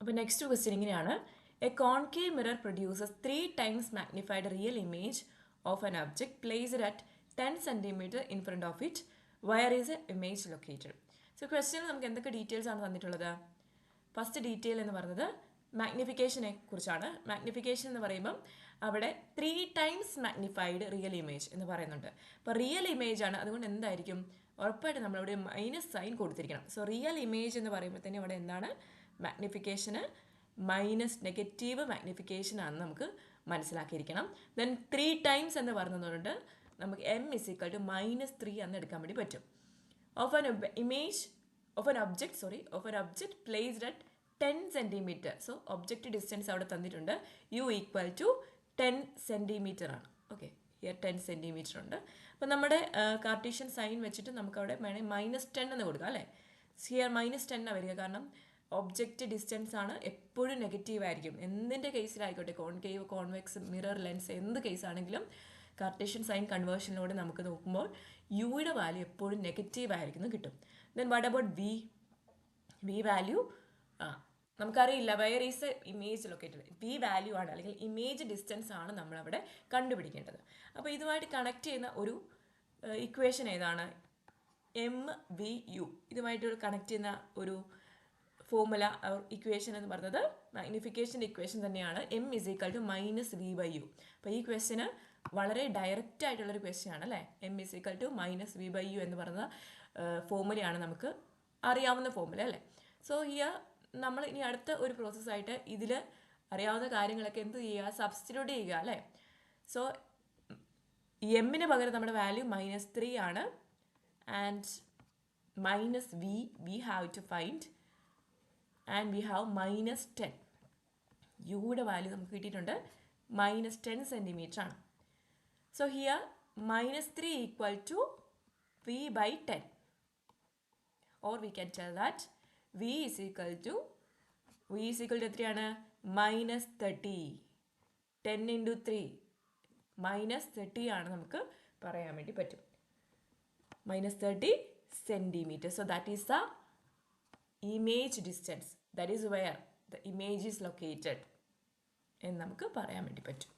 അപ്പോൾ next question ഇങ്ങനെയാണ്. A concave mirror produces 3 times magnified real image of an object placed at 10 centimeter in front of it. Where is the image located? So ക്വസ്റ്റ്യനിൽ നമുക്ക് എന്തൊക്കെ details ആണ് തന്നിട്ടുള്ളത്? First detail എന്ന് പറയുന്നത് മാഗ്നിഫിക്കേഷനെ കുറിച്ചാണ്. മാഗ്നിഫിക്കേഷൻ എന്ന് പറയുമ്പം അവിടെ 3 times മാഗ്നിഫൈഡ് റിയൽ ഇമേജ് എന്ന് പറയുന്നുണ്ട്. അപ്പോൾ റിയൽ ഇമേജ് ആണ്, അതുകൊണ്ട് എന്തായിരിക്കും ഉറപ്പായിട്ട് നമ്മളവിടെ മൈനസ് സൈൻ കൊടുത്തിരിക്കണം. സോ റിയൽ ഇമേജ് എന്ന് പറയുമ്പോൾ തന്നെ അവിടെ എന്താണ് മാഗ്നിഫിക്കേഷന് മൈനസ് നെഗറ്റീവ് മാഗ്നിഫിക്കേഷൻ ആണെന്ന് നമുക്ക് മനസ്സിലാക്കിയിരിക്കണം. ദെൻ 3 times എന്ന് പറയുന്നതുകൊണ്ട് നമുക്ക് m is equal to -3 എന്ന് എടുക്കാൻ വേണ്ടി പറ്റും. Of an image of an object placed at 10 centimeter. So object distance അവിടെ തന്നിട്ടുണ്ട്, u equal to 10 centimeter ആണ്. ഓക്കെ, ഹിയർ 10 centimeter ഉണ്ട്. അപ്പോൾ നമ്മുടെ കാർട്ടീഷ്യൻ സൈൻ വെച്ചിട്ട് നമുക്ക് അവിടെ വേണമെങ്കിൽ -10 എന്ന് കൊടുക്കാം അല്ലേ. ഹിയർ -10 വരിക, കാരണം ഒബ്ജക്റ്റ് ഡിസ്റ്റൻസ് ആണ് എപ്പോഴും നെഗറ്റീവ് ആയിരിക്കും. എന്തിൻ്റെ കേസിലായിക്കോട്ടെ, കോൺകേവ്, കോൺവെക്സ്, മിറർ, ലെൻസ്, എന്ത് കേസാണെങ്കിലും കാർട്ടീഷ്യൻ സൈൻ കൺവേർഷനിലൂടെ നമുക്ക് നോക്കുമ്പോൾ യുടെ വാല്യൂ എപ്പോഴും നെഗറ്റീവ് ആയിരിക്കും കിട്ടും. Then what about V value നമുക്കറിയില്ല, where is a image located. V value ആണ്, അല്ലെങ്കിൽ ഇമേജ് ഡിസ്റ്റൻസ് ആണ് നമ്മളവിടെ കണ്ടുപിടിക്കേണ്ടത്. അപ്പോൾ ഇതുമായിട്ട് കണക്ട് ചെയ്യുന്ന ഒരു ഇക്വേഷൻ ഏതാണ്? MVU. ഇതുമായിട്ട് കണക്ട് ചെയ്യുന്ന ഒരു ഫോർമുല ഇക്വേഷൻ എന്ന് പറയുന്നത് മാഗ്നിഫിക്കേഷൻ ഇക്വേഷൻ തന്നെയാണ്. m is equal to -v/u. അപ്പോൾ ഈ ക്വസ്റ്റ്യന് വളരെ ഡയറക്റ്റ് ആയിട്ടുള്ളൊരു ക്വസ്റ്റ്യൻ ആണ് അല്ലേ. m is equal to -v/u എന്ന് പറയുന്ന ഫോർമുലയാണ് നമുക്ക് അറിയാവുന്ന ഫോർമുല അല്ലേ. സോ ഹിയർ നമ്മൾ ഇനി അടുത്ത ഒരു പ്രോസസ്സായിട്ട് ഇതിൽ അറിയാവുന്ന കാര്യങ്ങളൊക്കെ എന്ത് ചെയ്യുക, സബ്സ്റ്റിറ്റ്യൂട്ട് ചെയ്യുക അല്ലേ. സോ എമ്മിന് പകരം നമ്മുടെ വാല്യൂ -3 ആണ്. And -v have to find, and we have -10. യുടെ വാല്യൂ നമുക്ക് കിട്ടിയിട്ടുണ്ട് -10 centimeter ആണ്. So here -3 equal to v/10, or we can tell that v is equal to എത്രയാണ്? -30. 10 into 3 -30 ആണ് നമുക്ക് പറയാൻ വേണ്ടി പറ്റും. -30 centimeter. So that is the image distance. That is where the image is located എന്ന് നമുക്ക് പറയാൻ വേണ്ടി പറ്റും.